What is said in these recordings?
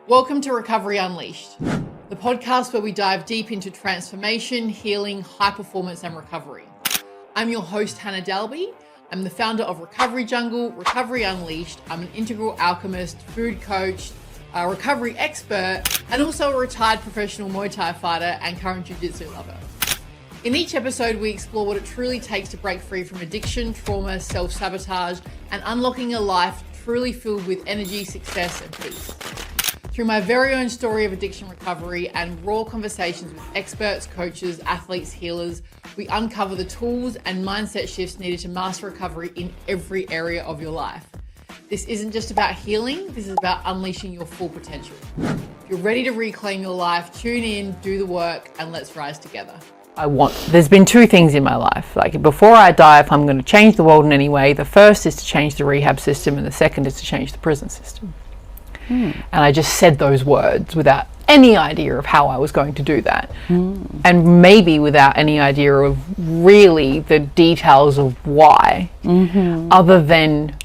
Welcome to Recovery Unleashed, the podcast where we dive deep into transformation, healing, high performance, and recovery. I'm your host, Hannah Dalby. I'm the founder of Recovery Jungle, Recovery Unleashed. I'm an integral alchemist, food coach, a recovery expert, and also a retired professional Muay Thai fighter and current jiu-jitsu lover. In each episode, we explore what it truly takes to break free from addiction, trauma, self-sabotage, and unlocking a life truly filled with energy, success, and peace. Through my very own story of addiction recovery and raw conversations with experts, coaches, athletes, healers, we uncover the tools and mindset shifts needed to master recovery in every area of your life. This isn't just about healing, this is about unleashing your full potential. If you're ready to reclaim your life, tune in, do the work, and let's rise together. There's been two things in my life. Like, before I die, if I'm going to change the world in any way, the first is to change the rehab system and the second is to change the prison system. And I just said those words without any idea of how I was going to do that. And maybe without any idea of really the details of why, other than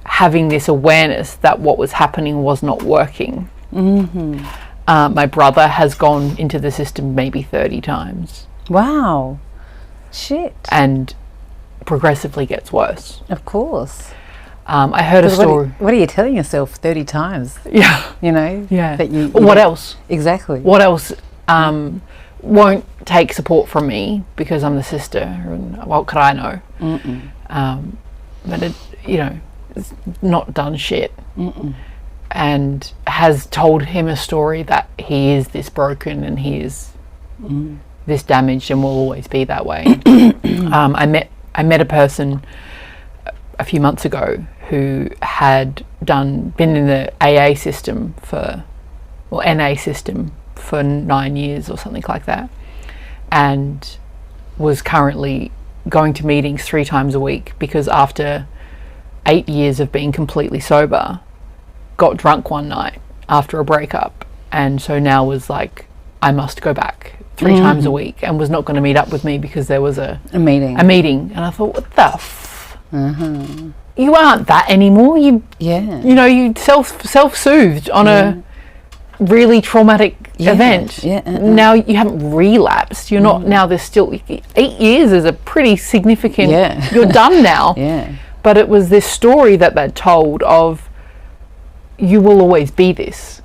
having this awareness that what was happening was not working. My brother has gone into the system maybe 30 times. Wow. Shit. And progressively gets worse. Of course. I heard a story. What are you telling yourself 30 times? Yeah. You know? Yeah. That you what else? Exactly. What else won't take support from me because I'm the sister, and what could I know? But it, it's not done shit. And has told him a story that he is this broken and he is this damaged and will always be that way. I met a person a few months ago who had been in the AA system NA system for 9 years or something like that, and was currently going to meetings 3 times a week because after 8 years of being completely sober, got drunk one night after a breakup, and so now was like, I must go back 3 times a week, and was not going to meet up with me because there was a meeting. And I thought, what the you aren't that anymore. You self-soothed on a really traumatic event. Now you haven't relapsed. You're not now. There's still 8 years is a pretty significant. You're done now. But it was this story that they'd told of, you will always be this,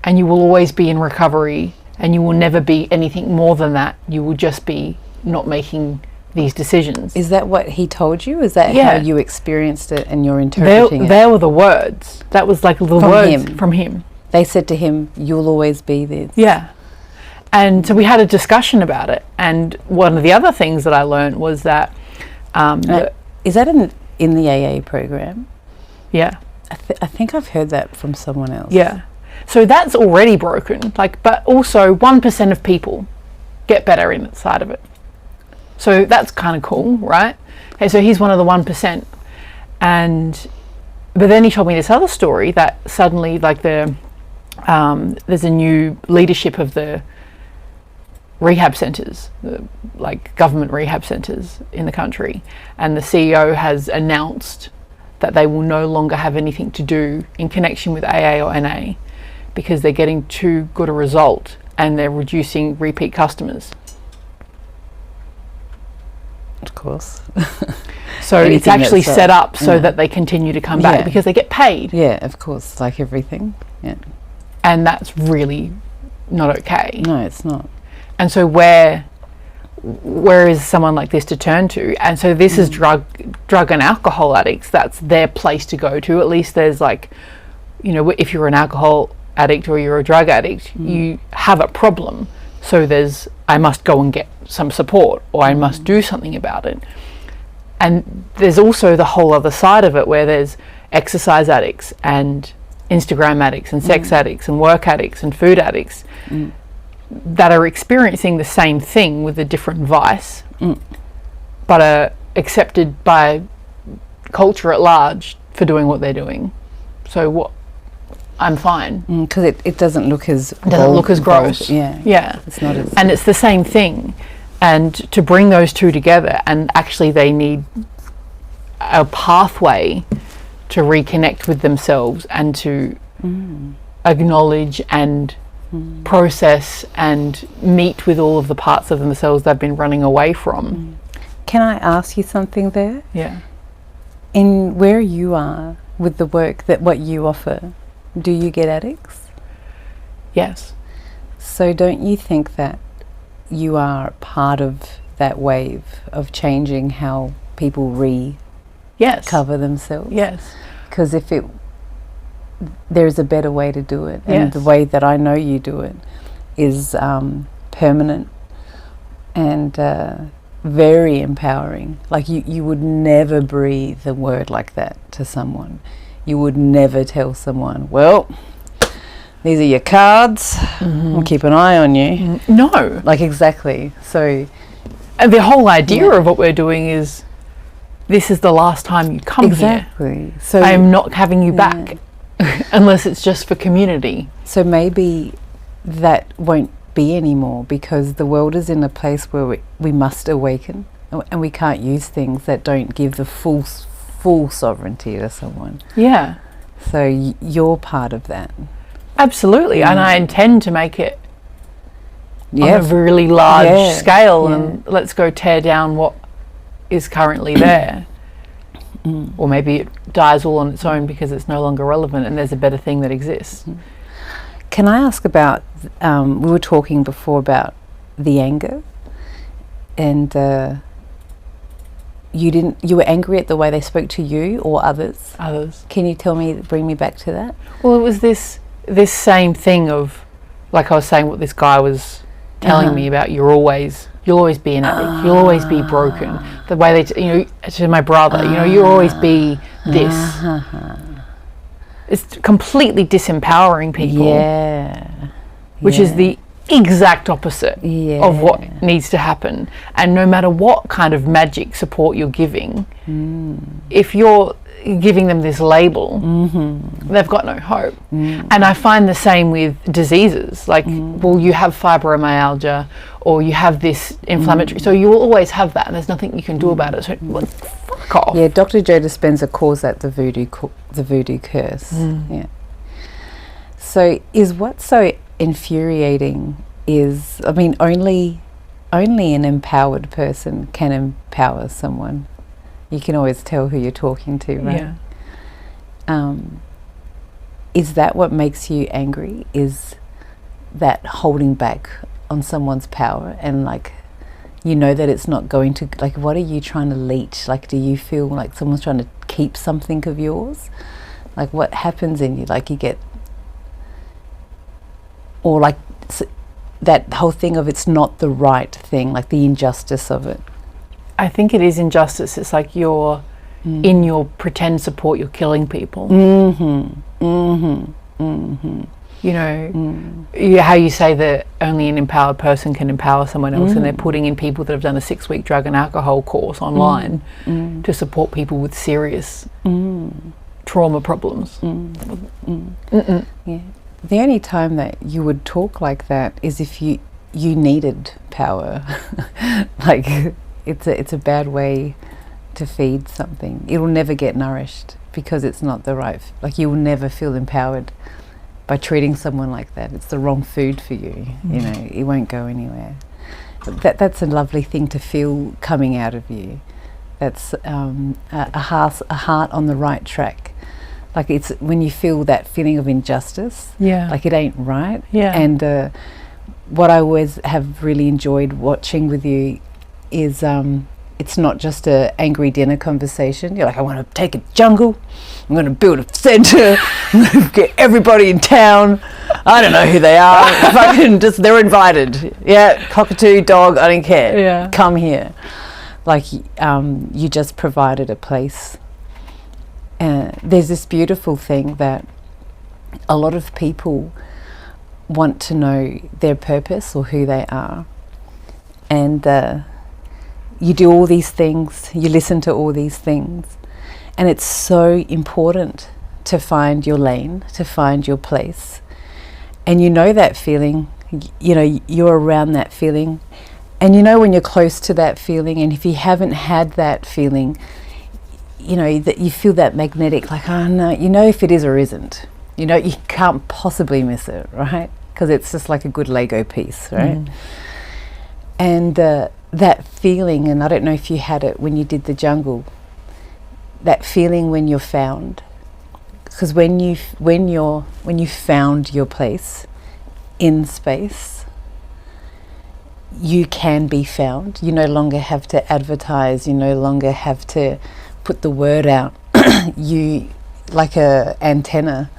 and you will always be in recovery, and you will never be anything more than that. You will just be not making these decisions. Is that what he told you? Is that how you experienced it and you're interpreting it? They were the words. That was like the words from him. They said to him, you'll always be this. Yeah. And so we had a discussion about it. And one of the other things that I learned was that... is that in the AA program? Yeah. I think I've heard that from someone else. Yeah. So that's already broken. But also 1% of people get better inside of it. So that's kind of cool, right? Okay, so he's one of the 1%. But then he told me this other story that suddenly, like, there's a new leadership of the rehab centres, like government rehab centres in the country, and the CEO has announced that they will no longer have anything to do in connection with AA or NA because they're getting too good a result and they're reducing repeat customers. Of course. So it's actually set up so that they continue to come back because they get paid. Yeah, of course, like everything. Yeah. And that's really not okay. No, it's not. And so where is someone like this to turn to? And so this is drug and alcohol addicts. That's their place to go to. At least there's like, if you're an alcohol addict or you're a drug addict, you have a problem. So I must go and get some support, or I must do something about it. And there's also the whole other side of it where there's exercise addicts and Instagram addicts and sex addicts and work addicts and food addicts that are experiencing the same thing with a different vice, but are accepted by culture at large for doing what they're doing. So I'm fine. Because it doesn't look as gross. Yeah. It's not as... And it's the same thing. And to bring those two together, and actually they need a pathway to reconnect with themselves and to acknowledge and process and meet with all of the parts of themselves they've been running away from. Can I ask you something there? Yeah. In where you are with the work that what you offer, do you get addicts? Yes. So don't you think that you are part of that wave of changing how people recover themselves? Yes. Because there's a better way to do it, and the way that I know you do it is permanent and very empowering. Like you would never breathe a word like that to someone. You would never tell someone, well, these are your cards, I'll keep an eye on you. No. Like, exactly. So, and the whole idea of what we're doing is, this is the last time you come here. So I am not having you back unless it's just for community. So maybe that won't be anymore, because the world is in a place where we must awaken, and we can't use things that don't give the full sovereignty to someone. Yeah. So you're part of that. Absolutely. And I intend to make it on a really large scale, and let's go tear down what is currently there. Or maybe it dies all on its own because it's no longer relevant and there's a better thing that exists. Can I ask about, we were talking before about the anger, and you were angry at the way they spoke to you or others? Others. Can you bring me back to that? Well, it was this same thing of, like I was saying, what this guy was telling me about, you'll always be an addict, you'll always be broken. The way to my brother, you'll always be this. It's completely disempowering people. Which is the exact opposite of what needs to happen. And no matter what kind of magic support you're giving, if you're giving them this label, they've got no hope. And I find the same with diseases, like, well, you have fibromyalgia or you have this inflammatory, so you will always have that and there's nothing you can do about it. So fuck off. Yeah, Dr. Joe Dispenza calls that the voodoo curse. Yeah. So is what's so infuriating is, I mean, only an empowered person can empower someone. You can always tell who you're talking to, right? Yeah. Is that what makes you angry? Is that holding back on someone's power, and like, that it's not going to, like, what are you trying to leech? Like, do you feel like someone's trying to keep something of yours? Like, what happens in you? Like, you get, or like that whole thing of it's not the right thing, like the injustice of it. I think it is injustice. It's like you're in your pretend support, you're killing people. How you say that only an empowered person can empower someone else, and they're putting in people that have done a 6-week drug and alcohol course online to support people with serious trauma problems. Yeah. The only time that you would talk like that is if you needed power. Like, it's a bad way to feed something. It will never get nourished because it's not the right, like, you will never feel empowered by treating someone like that. It's the wrong food for you. It won't go anywhere. That's a lovely thing to feel coming out of you. That's a heart on the right track. Like, it's when you feel that feeling of injustice, like it ain't right. And what I always have really enjoyed watching with you is it's not just a angry dinner conversation. You're like, I want to take a jungle, I'm going to build a centre, I'm going to get everybody in town, I don't know who they are, they're invited. Yeah, cockatoo, dog, I don't care, come here. Like, you just provided a place. There's this beautiful thing that a lot of people want to know their purpose or who they are, and you do all these things, you listen to all these things, and it's so important to find your lane, to find your place. And that feeling, you're around that feeling, and when you're close to that feeling, and if you haven't had that feeling, that you feel that magnetic, like, oh no, if it is or isn't. You know, you can't possibly miss it, right? Because it's just like a good Lego piece, right? And that feeling, and I don't know if you had it when you did the jungle, that feeling when you're found. Because when you found your place in space, you can be found. You no longer have to advertise. You no longer have to put the word out. You, like a antenna,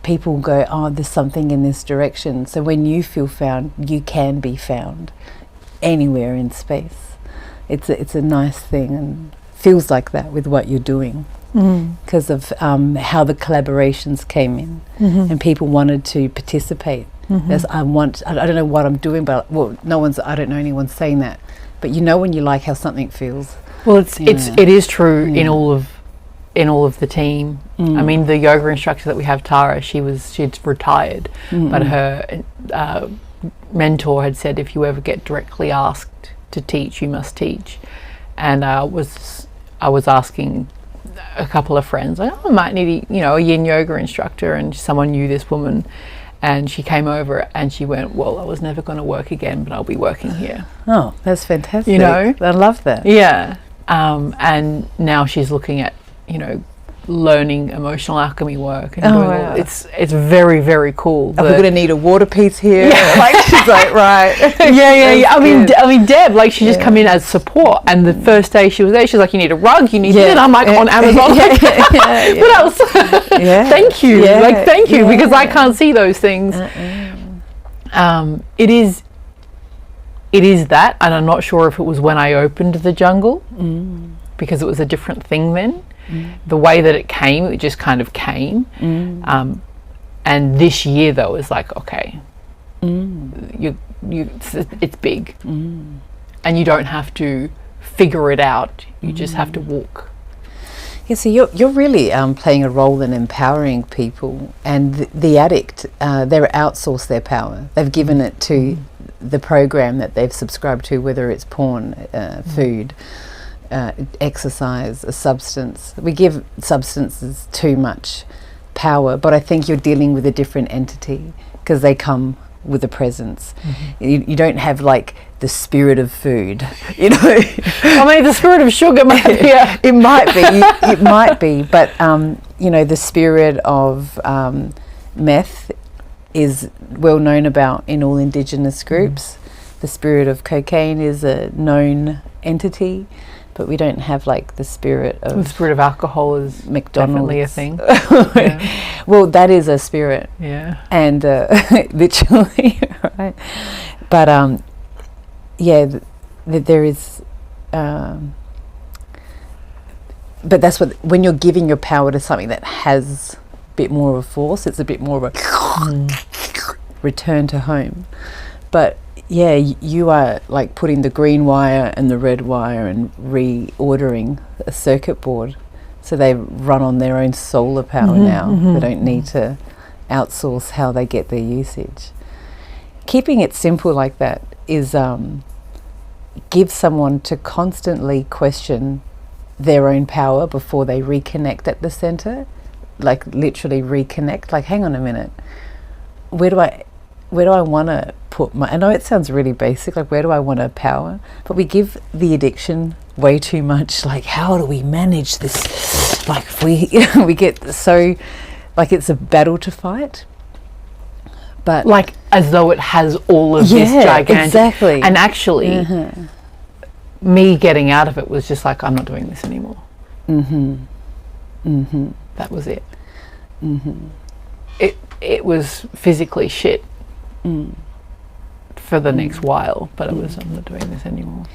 people go, oh, there's something in this direction. So when you feel found, you can be found anywhere in space. It's a nice thing, and feels like that with what you're doing, because of how the collaborations came in, and people wanted to participate. I don't know what I'm doing, but I don't know anyone saying that, but you know when you like how something feels. Well, it is true in all of the team. I mean, the yoga instructor that we have, Tara, she'd retired, but her mentor had said, if you ever get directly asked to teach, you must teach. And I was asking a couple of friends, like, I might need a yin yoga instructor, and someone knew this woman, and she came over and she went, well, I was never going to work again, but I'll be working here. Oh, that's fantastic. You know, I love that. Yeah. And now she's looking at learning emotional alchemy work, and doing wow. it's very, very cool. We're going to need a water piece here. Like, she's like, right. yeah. I mean, Deb, like, she just come in as support, and the first day she was there, she's like, you need a rug, you need this, and I'm like, on Amazon, what else? Thank you, thank you, because I can't see those things. It is that, and I'm not sure if it was when I opened the jungle, because it was a different thing then. The way that it came, it just kind of came. And this year, though, is like, okay, it's big, and you don't have to figure it out. You just have to walk. Yeah, so you're really playing a role in empowering people, and the addict, they're outsourced their power. They've given it to the program that they've subscribed to, whether it's porn, food, exercise, a substance. We give substances too much power, but I think you're dealing with a different entity, because they come with a presence. You don't have like the spirit of food, I mean, the spirit of sugar might be it might be, but the spirit of meth is well known about in all Indigenous groups. The spirit of cocaine is a known entity, but we don't have like the spirit of... The spirit of alcohol is McDonald's. Definitely a thing. Well, that is a spirit. Yeah. And literally, right? But there is... but that's when you're giving your power to something that has a bit more of a force, it's a bit more of a return to home. But yeah, you are like putting the green wire and the red wire and reordering a circuit board, so they run on their own solar power now. They don't need to outsource how they get their usage. Keeping it simple like that is give someone to constantly question their own power before they reconnect at the center, like literally reconnect, like, hang on a minute, where do I want to put my... I know it sounds really basic, like, where do I want to power? But we give the addiction way too much, like, how do we manage this? Like, we get so, like, it's a battle to fight. But like, as though it has all of this gigantic... exactly. And actually, me getting out of it was just like, I'm not doing this anymore. That was it. It was physically shit for the next while, but it was, I'm not doing this anymore.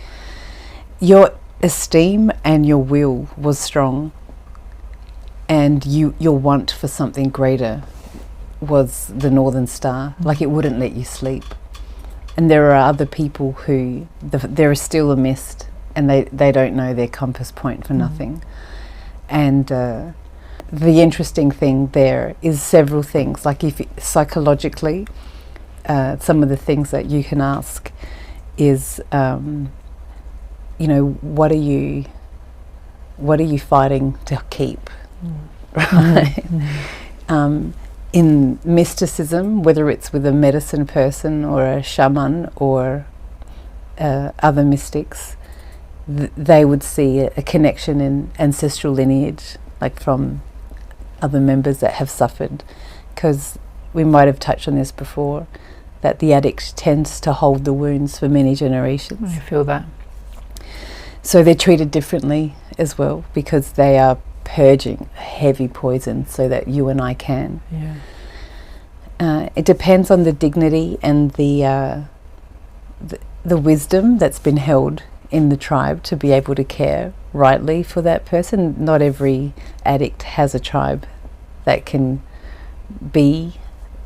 Your esteem and your will was strong, and your want for something greater was the Northern Star. Like, it wouldn't let you sleep. And there are other people who there is still a mist, and they don't know their compass point for nothing. And the interesting thing there is several things. Like, if psychologically, some of the things that you can ask is, what are you fighting to keep? Right? In mysticism, whether it's with a medicine person or a shaman or other mystics, they would see a connection in ancestral lineage, like from other members that have suffered, because we might have touched on this before, that the addict tends to hold the wounds for many generations. I feel that. So they're treated differently as well, because they are purging heavy poison so that you and I can. It depends on the dignity and the wisdom that's been held in the tribe to be able to care rightly for that person. Not every addict has a tribe that can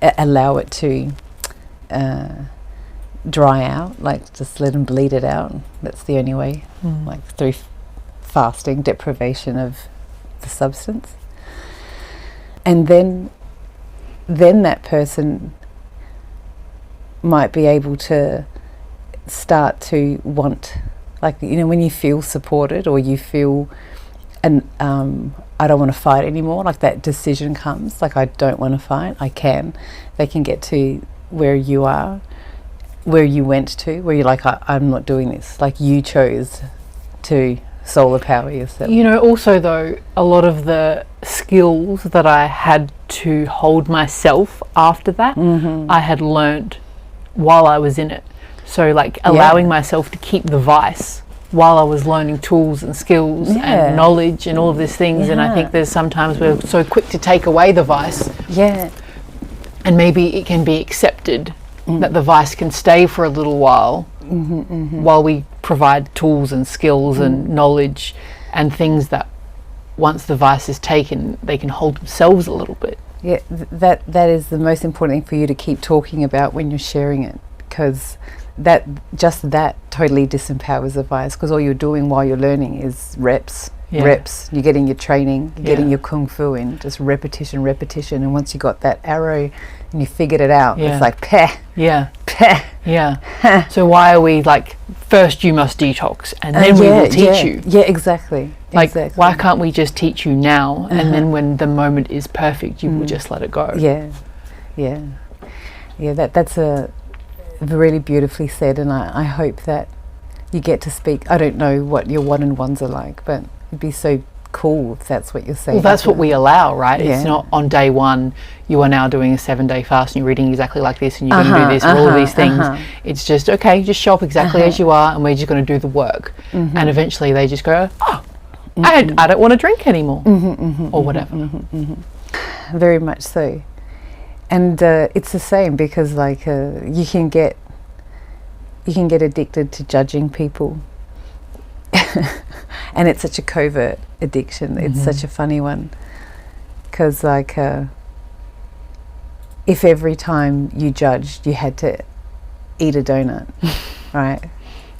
allow it to dry out, like just let them bleed it out. That's the only way, like through fasting, deprivation of the substance. And then that person might be able to start to want, like, you know, when you feel supported or you feel I don't want to fight anymore, like that decision comes, like I don't want to fight, they can get to where you are, where you went to, where you're like, I'm not doing this, like you chose to solar power yourself. You know, also though, a lot of the skills that I had to hold myself after that, I had learned while I was in it. So like allowing myself to keep the vice while I was learning tools and skills and knowledge and all of these things. And I think there's sometimes we're so quick to take away the vice. And maybe it can be accepted that the vice can stay for a little while while we provide tools and skills and knowledge and things that once the vice is taken, they can hold themselves a little bit. Yeah, that is the most important thing for you to keep talking about when you're sharing it, because that totally disempowers the vice, because all you're doing while you're learning is reps. You're getting your training, you're getting your kung fu in, just repetition, and once you got that arrow and you figured it out, it's like peh. So why are we like, first you must detox and then we will teach you? Exactly. Why can't we just teach you now, and then when the moment is perfect you will just let it go? That's a really beautifully said, and I hope that you get to speak. I don't know what your one-on-ones are like, but it'd be so cool if that's what you're saying. Well, that's what we allow, right? It's not on day one you are now doing a 7-day fast and you're reading exactly like this and you're going to do this or all of these things. It's just, okay, just show up exactly as you are and we're just going to do the work. And eventually they just go, I don't want to drink anymore, or whatever. Very much so. And it's the same, because like you can get addicted to judging people. And it's such a covert addiction. It's such a funny one, because like if every time you judged you had to eat a donut, right?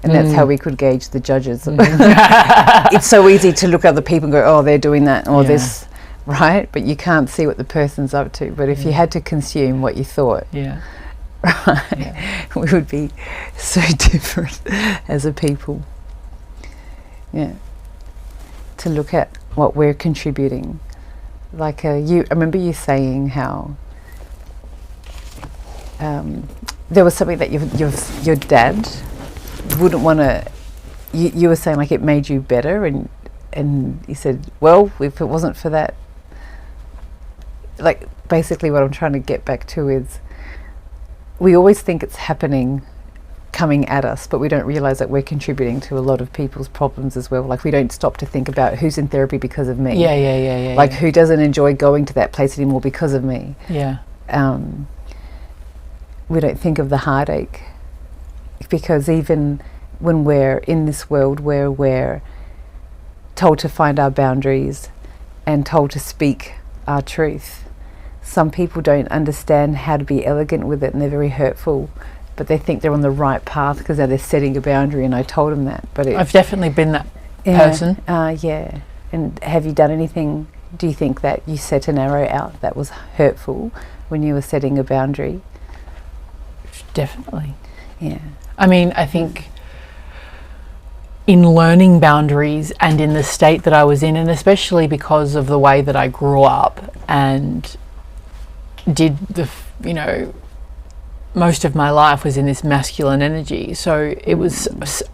And that's how we could gauge the judges. It's so easy to look at other people and go, oh, they're doing that or this, right? But you can't see what the person's up to. But if you had to consume what you thought, we would be so different as a people. To look at what we're contributing. Like I remember you saying how there was something that your dad wouldn't want to. You were saying like it made you better, and you said, well, if it wasn't for that, like basically what I'm trying to get back to is, we always think it's coming at us, but we don't realize that we're contributing to a lot of people's problems as well. Like we don't stop to think about who's in therapy because of me. Like who doesn't enjoy going to that place anymore because of me. We don't think of the heartache, because even when we're in this world where we're told to find our boundaries and told to speak our truth, some people don't understand how to be elegant with it, and they're very hurtful, but they think they're on the right path because now they're setting a boundary, and I told them that. But I've definitely been that person. And have you done anything, do you think that you set an arrow out that was hurtful when you were setting a boundary? Definitely. I mean, I think in learning boundaries and in the state that I was in, and especially because of the way that I grew up and did most of my life was in this masculine energy. So it was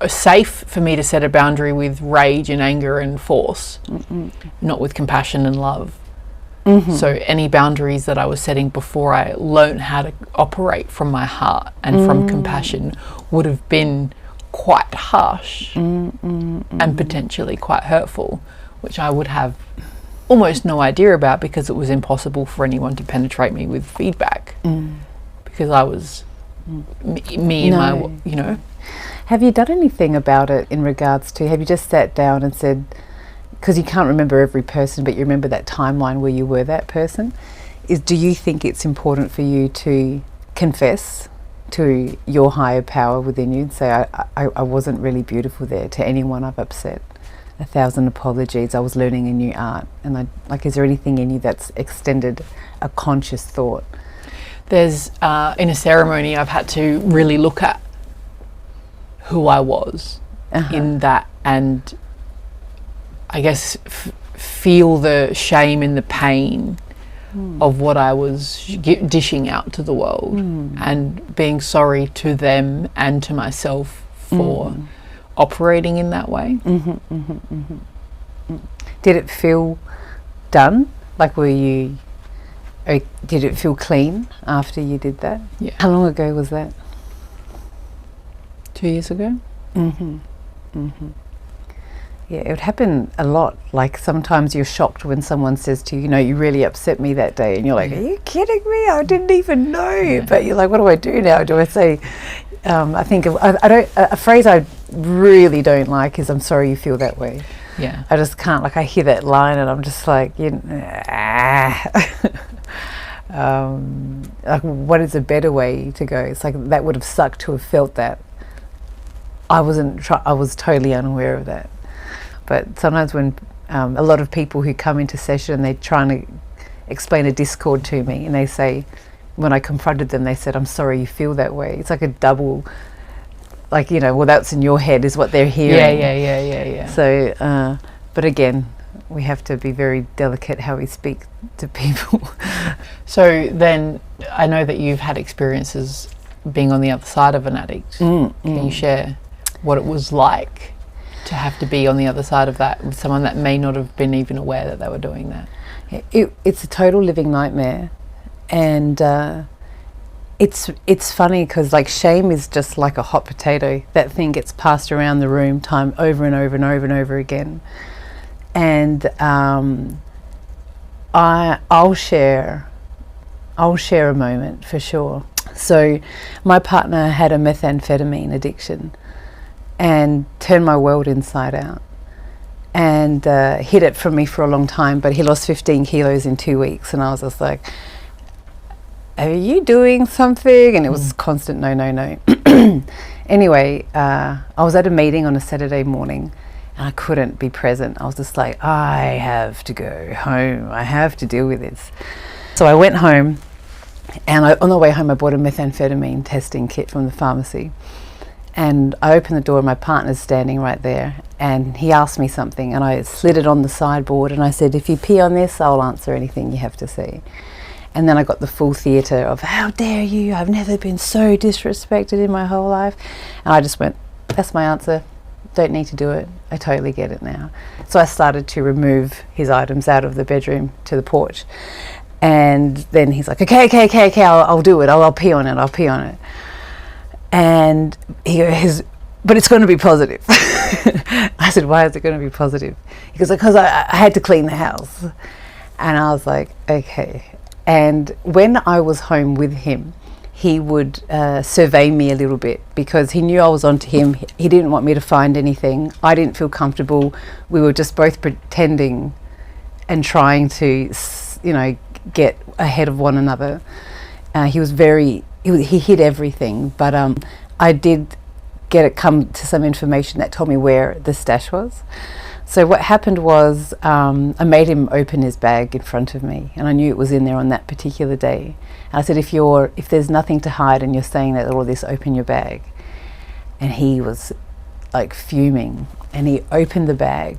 safe for me to set a boundary with rage and anger and force, not with compassion and love. So any boundaries that I was setting before I learned how to operate from my heart and from compassion would have been quite harsh and potentially quite hurtful, which I would have almost no idea about because it was impossible for anyone to penetrate me with feedback. Because I was me and my. Have you done anything about it in regards to, have you just sat down and said, because you can't remember every person, but you remember that timeline where you were that person, do you think it's important for you to confess to your higher power within you and say, I wasn't really beautiful there to anyone I've upset? 1,000 apologies, I was learning a new art. And is there anything in you that's extended a conscious thought? There's, in a ceremony, I've had to really look at who I was in that, and I guess feel the shame and the pain of what I was dishing out to the world, and being sorry to them and to myself for operating in that way. Did it feel done? Like, did it feel clean after you did that? Yeah. How long ago was that? 2 years ago. Yeah, it would happen a lot. Like, sometimes you're shocked when someone says to you, you really upset me that day, and you're like, are you kidding me? I didn't even know. But you're like, what do I do now? Do I say, I think a phrase I really don't like is, I'm sorry you feel that way. Yeah. I just can't, I hear that line and I'm just like, what is a better way to go? It's like, that would have sucked to have felt that. I was totally unaware of that. But sometimes when a lot of people who come into session, they're trying to explain a discord to me, and they say, when I confronted them, they said, I'm sorry you feel that way. It's like a double, well, that's in your head is what they're hearing. Yeah. So, but again, we have to be very delicate how we speak to people. So then, I know that you've had experiences being on the other side of an addict. Can you share what it was like to have to be on the other side of that with someone that may not have been even aware that they were doing that? It's a total living nightmare. And it's funny because, shame is just like a hot potato. That thing gets passed around the room time over and over and over and over again. And I'll share a moment for sure. So my partner had a methamphetamine addiction and turned my world inside out, and hid it from me for a long time, but he lost 15 kilos in 2 weeks, and I was just like, are you doing something? And it was constant no. Anyway, I was at a meeting on a Saturday morning and I couldn't be present. I was just like, I have to go home. I have to deal with this. So I went home, and on the way home I bought a methamphetamine testing kit from the pharmacy. And I opened the door and my partner's standing right there, and he asked me something, and I slid it on the sideboard and I said, if you pee on this, I'll answer anything you have to say. And then I got the full theatre of, how dare you, I've never been so disrespected in my whole life. And I just went, that's my answer, don't need to do it, I totally get it now. So I started to remove his items out of the bedroom to the porch. And then he's like, okay, I'll do it, I'll pee on it. And he goes, but it's going to be positive. I said, why is it going to be positive? He goes, because I had to clean the house. And I was like, okay. And when I was home with him, he would survey me a little bit because he knew I was onto him. He didn't want me to find anything. I didn't feel comfortable. We were just both pretending and trying to, get ahead of one another. He was he hid everything, but I did come to some information that told me where the stash was. So what happened was I made him open his bag in front of me, and I knew it was in there on that particular day. And I said, if there's nothing to hide and you're saying that all this, open your bag. And he was like fuming, and he opened the bag,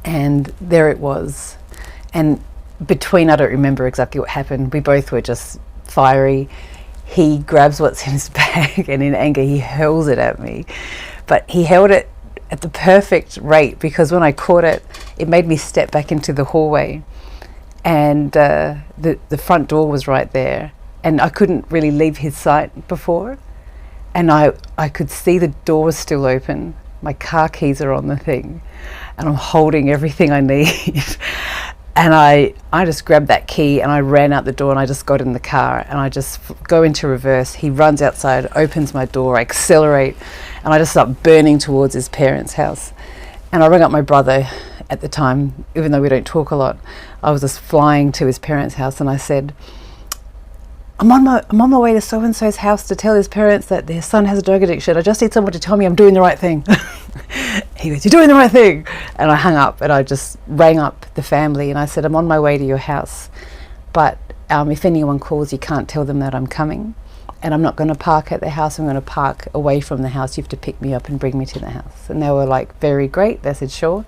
and there it was. And between, I don't remember exactly what happened. We both were just fiery. He grabs what's in his bag and in anger he hurls it at me. But he held it at the perfect rate, because when I caught it, it made me step back into the hallway. And the front door was right there. And I couldn't really leave his sight before. And I could see the door was still open. My car keys are on the thing. And I'm holding everything I need. And I just grabbed that key and I ran out the door and I just got in the car and I just go into reverse. He runs outside, opens my door, I accelerate, and I just start burning towards his parents' house. And I rang up my brother at the time, even though we don't talk a lot. I was just flying to his parents' house and I said, I'm on my way to so-and-so's house to tell his parents that their son has a drug addiction. I just need someone to tell me I'm doing the right thing. He goes, you're doing the right thing. And I hung up and I just rang up the family and I said, I'm on my way to your house. But if anyone calls, you can't tell them that I'm coming. And I'm not going to park at the house. I'm going to park away from the house. You have to pick me up and bring me to the house. And they were like, very great. They said, sure.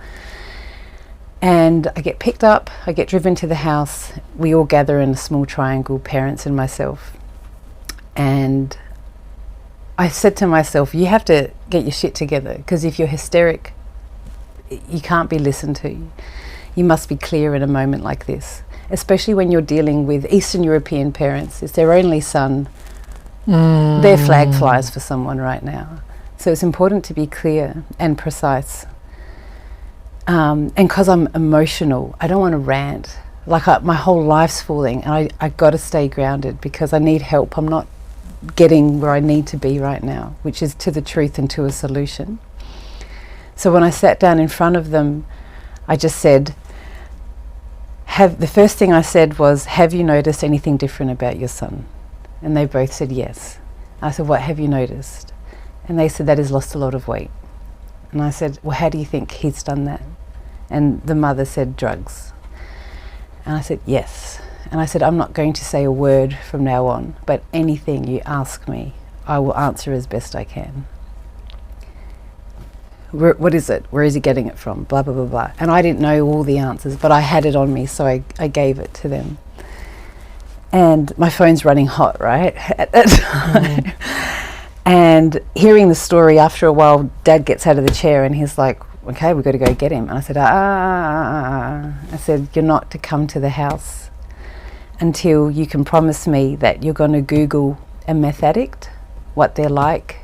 And I get picked up, I get driven to the house. We all gather in a small triangle, parents and myself. And I said to myself, you have to get your shit together, because if you're hysteric, you can't be listened to. You must be clear in a moment like this, especially when you're dealing with Eastern European parents. It's their only son. Their flag flies for someone right now. So it's important to be clear and precise. And because I'm emotional, I don't want to rant. Like my whole life's falling, and I got to stay grounded because I need help. I'm not getting where I need to be right now, which is to the truth and to a solution. So when I sat down in front of them, I just said, the first thing I said was, have you noticed anything different about your son? And they both said yes. I said, what have you noticed? And they said that he's lost a lot of weight. And I said, well, how do you think he's done that? And the mother said, drugs. And I said, yes. And I said, I'm not going to say a word from now on, but anything you ask me, I will answer as best I can. What is it? Where is he getting it from? Blah, blah, blah, blah. And I didn't know all the answers, but I had it on me, so I gave it to them. And my phone's running hot, right, at that time. And hearing the story, after a while, Dad gets out of the chair and he's like, okay, we've got to go get him. And I said, I said, you're not to come to the house until you can promise me that you're going to Google a meth addict, what they're like,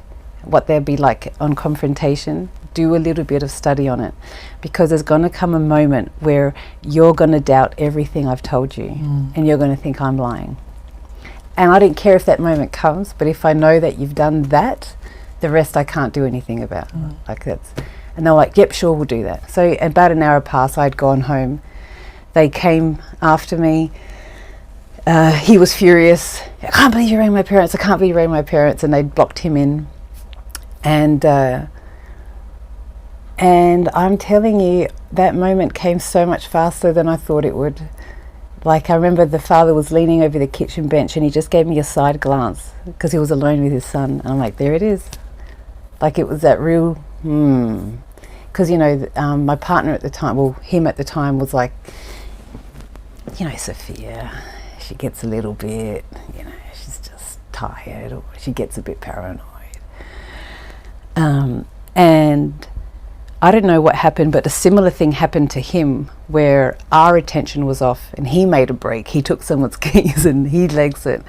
what they'll be like on confrontation. Do a little bit of study on it, because there's going to come a moment where you're going to doubt everything I've told you and you're going to think I'm lying. And I don't care if that moment comes, but if I know that you've done that, the rest I can't do anything about. Like that's, and they're like, yep, sure, we'll do that. So about an hour passed, I'd gone home. They came after me. He was furious. I can't believe you rang my parents. I can't believe you rang my parents. And they'd blocked him in. And I'm telling you, that moment came so much faster than I thought it would. Like, I remember the father was leaning over the kitchen bench and he just gave me a side glance because he was alone with his son. And I'm like, there it is. Like, it was that real, Because, you know, my partner at the time, well, him at the time was like, you know, Sophia, she gets a little bit, you know, she's just tired, or she gets a bit paranoid. And I don't know what happened, but a similar thing happened to him where our attention was off and he made a break. He took someone's keys and he legs it.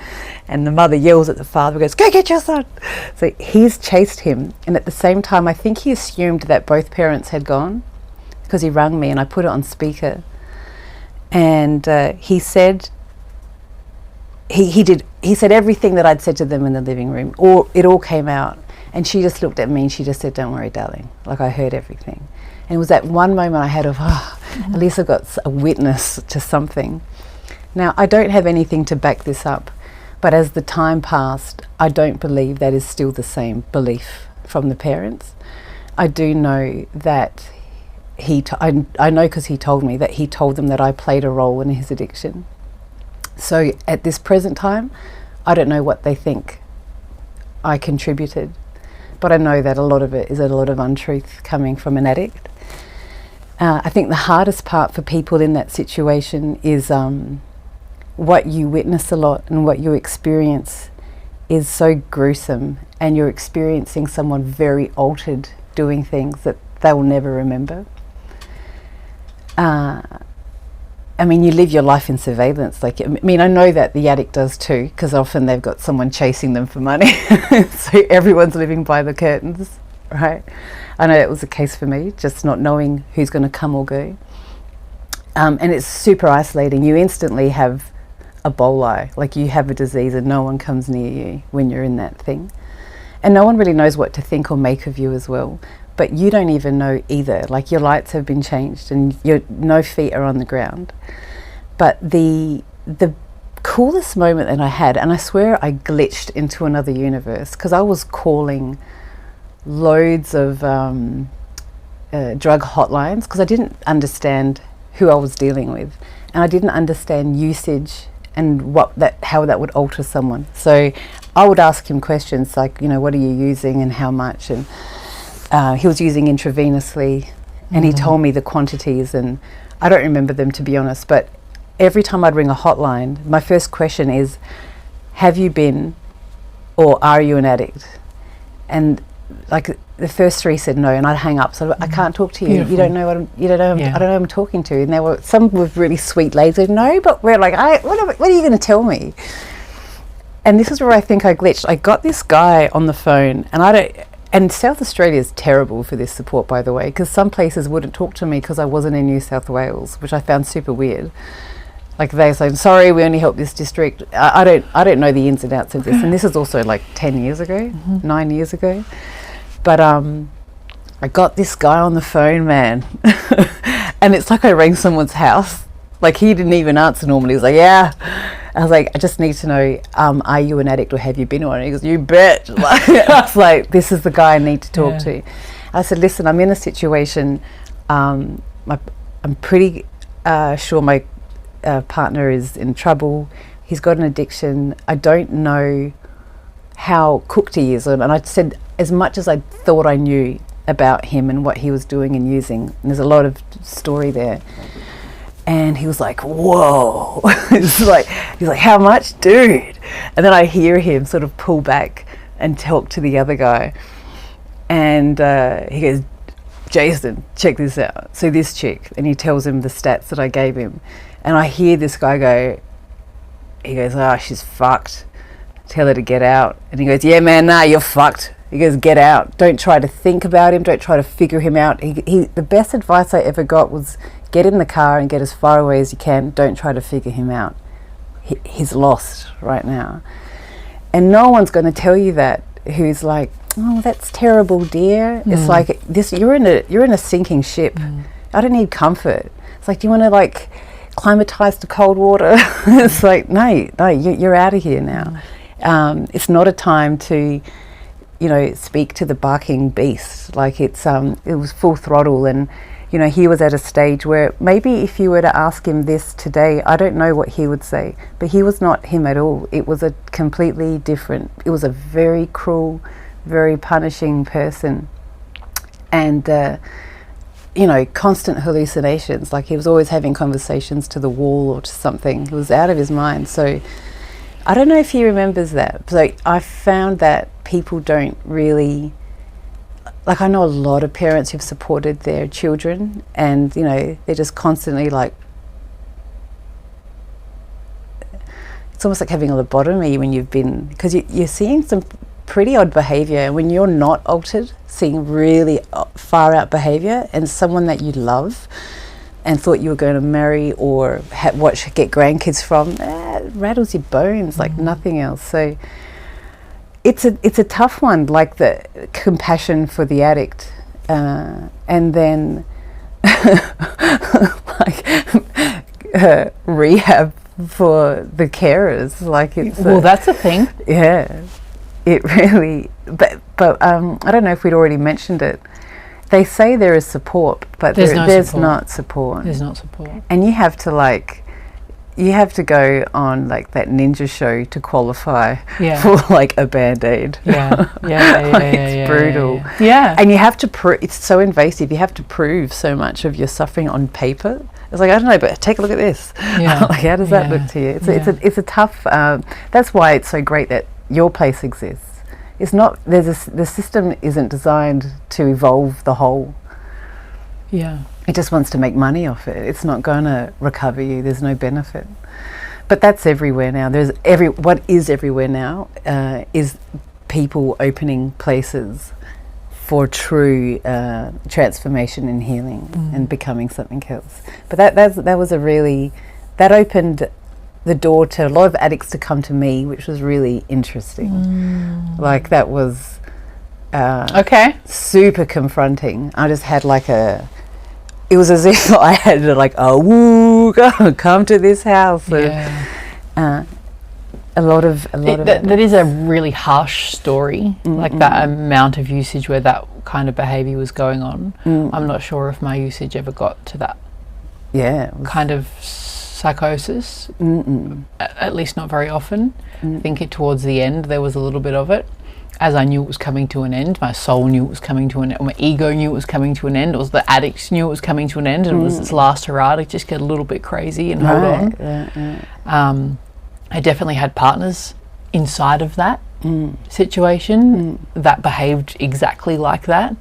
And the mother yells at the father, goes, go get your son. So he's chased him. And at the same time, I think he assumed that both parents had gone, because he rang me and I put it on speaker. And he said, he said everything that I'd said to them in the living room, or it all came out. And she just looked at me and she just said, don't worry, darling. Like, I heard everything. And it was that one moment I had of, at least I got a witness to something. Now, I don't have anything to back this up, but as the time passed, I don't believe that is still the same belief from the parents. I do know that I know because he told me that he told them that I played a role in his addiction. So at this present time, I don't know what they think I contributed. But I know that a lot of it is a lot of untruth coming from an addict. I think the hardest part for people in that situation is what you witness a lot and what you experience is so gruesome, and you're experiencing someone very altered doing things that they will never remember. I mean, you live your life in surveillance. Like, I mean, I know that the addict does too, because often they've got someone chasing them for money. So everyone's living by the curtains, right? I know that was the case for me, just not knowing who's going to come or go. And it's super isolating. You instantly have Ebola, like you have a disease and no one comes near you when you're in that thing. And no one really knows what to think or make of you as well. But you don't even know either. Like, your lights have been changed and your no feet are on the ground. But the coolest moment that I had, and I swear I glitched into another universe, because I was calling loads of drug hotlines, because I didn't understand who I was dealing with, and I didn't understand usage and how that would alter someone. So I would ask him questions like, you know, what are you using and how much? And he was using intravenously, and he told me the quantities, and I don't remember them, to be honest, but every time I'd ring a hotline, my first question is, have you been or are you an addict? And like the first three said no, and I'd hang up. So I can't talk to you. Beautiful. You don't know what I don't know who I'm talking to. And some were really sweet ladies. Said, no, but we're like, what are you going to tell me? And this is where I think I glitched. I got this guy on the phone, and South Australia is terrible for this support, by the way, because some places wouldn't talk to me because I wasn't in New South Wales, which I found super weird. Like, they say, sorry, we only help this district. I don't know the ins and outs of this, and this is also like 10 years ago, 9 years ago. But I got this guy on the phone, man, and it's like I rang someone's house. Like, he didn't even answer normally. He was like, yeah. I was like, I just need to know, are you an addict or have you been one? And he goes, you bet. Like, I was like, this is the guy I need to talk to. I said, listen, I'm in a situation. I'm pretty sure my partner is in trouble. He's got an addiction. I don't know how cooked he is. And I said, as much as I thought I knew about him and what he was doing and using, and there's a lot of story there. And he was like, whoa. He's like, how much, dude? And then I hear him sort of pull back and talk to the other guy. And he goes, Jason, check this out. So this chick, and he tells him the stats that I gave him. And I hear this guy go, he goes, she's fucked. Tell her to get out. And he goes, yeah, man, nah, you're fucked. He goes, get out. Don't try to think about him. Don't try to figure him out. The best advice I ever got was, get in the car and get as far away as you can. Don't try to figure him out. He's lost right now. And no one's going to tell you that, who's like, oh, that's terrible, dear. It's like, this. You're in a sinking ship. I don't need comfort. It's like, do you want to like climatize to cold water? It's like, no, you're out of here now. It's not a time to, you know, speak to the barking beast. Like, it was full throttle. And you know, he was at a stage where maybe if you were to ask him this today, I don't know what he would say, but he was not him at all. It was a completely different, it was a very cruel, very punishing person. And, you know, constant hallucinations, like he was always having conversations to the wall or to something. He was out of his mind. So I don't know if he remembers that. So I found that people don't really, like, I know a lot of parents who've supported their children, and you know, they're just constantly like, it's almost like having a lobotomy when you've been, because you're seeing some pretty odd behavior when you're not altered, seeing really far out behavior, and someone that you love and thought you were going to marry or get grandkids from, it rattles your bones like nothing else. So it's a tough one, like the compassion for the addict, and then like rehab for the carers. Like, it's that's a thing. Yeah, it really. But I don't know if we'd already mentioned it. They say there is support, but there's not support. There's not support, and you have to like you have to go on like that ninja show to qualify Yeah. for like a Band-Aid. It's brutal. Yeah. And you have to it's so invasive. You have to prove so much of your suffering on paper. It's like, I don't know, but take a look at this. Yeah. Like, how does that look to you? It's a tough. That's why it's so great that your place exists. It's not. The system isn't designed to evolve the whole. Yeah. It just wants to make money off it. It's not going to recover you. There's no benefit. But that's everywhere now. What is everywhere now is people opening places for true transformation and healing and becoming something else. But that opened the door to a lot of addicts to come to me, which was really interesting. Like, that was super confronting. I just had it was as if I had come to this house. A lot of that is a really harsh story, like that amount of usage where that kind of behaviour was going on. I'm not sure if my usage ever got to that kind of psychosis, at least not very often. I think towards the end there was a little bit of it. As I knew it was coming to an end, my soul knew it was coming to an end, or my ego knew it was coming to an end, or the addicts knew it was coming to an end, and it was this last hurrah to just get a little bit crazy and hold on. I definitely had partners inside of that situation that behaved exactly like that,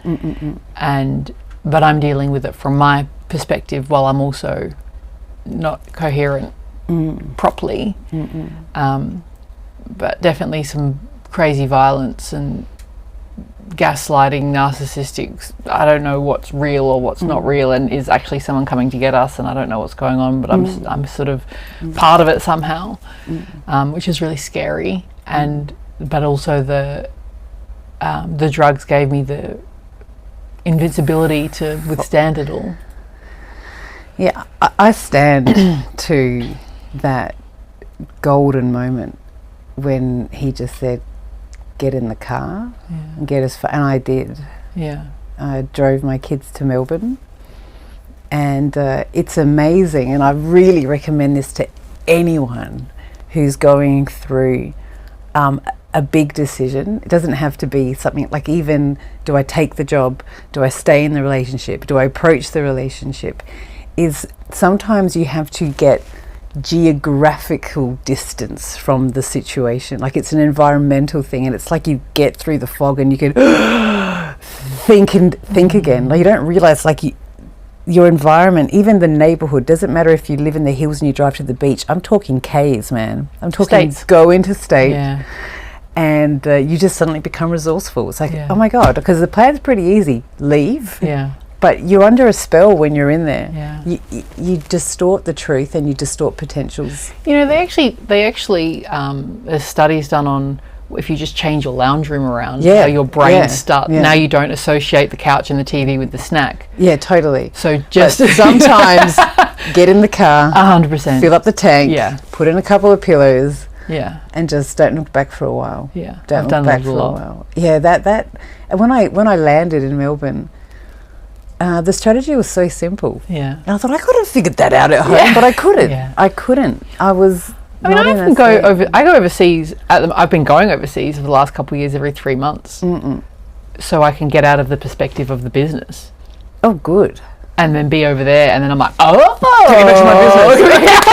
but I'm dealing with it from my perspective while I'm also not coherent properly. But definitely some crazy violence and gaslighting, narcissistic. I don't know what's real or what's not real, and is actually someone coming to get us, and I don't know what's going on, but I'm sort of part of it somehow, which is really scary. But also the drugs gave me the invincibility to withstand it all. Yeah, I stand to that golden moment when he just said, get in the car and get us and I did. I drove my kids to Melbourne, and it's amazing, and I really recommend this to anyone who's going through a big decision. It doesn't have to be something like, even, do I take the job, do I stay in the relationship, do I approach the relationship, is sometimes you have to get geographical distance from the situation. Like, it's an environmental thing, and it's like you get through the fog and you can think again. Like, you don't realize, like, your environment, even the neighborhood, doesn't matter if you live in the hills and you drive to the beach. I'm talking K's, man. I'm talking States. Go interstate. And you just suddenly become resourceful. It's like, oh my God, because the plan's pretty easy. Leave. But you're under a spell when you're in there. You distort the truth, and you distort potentials. You know, they actually there's studies done on if you just change your lounge room around, how your brain starts. Now you don't associate the couch and the TV with the snack. Yeah, totally. So just sometimes get in the car, 100%, fill up the tank, put in a couple of pillows, and just don't look back for a while. Don't look back for a while. That. And when I landed in Melbourne, the strategy was so simple. And I thought, I could have figured that out at home, but I couldn't. I couldn't. I was. I go overseas. I've been going overseas for the last couple of years, every 3 months, so I can get out of the perspective of the business. Oh, good. And then be over there, and then I'm like, get back to my business.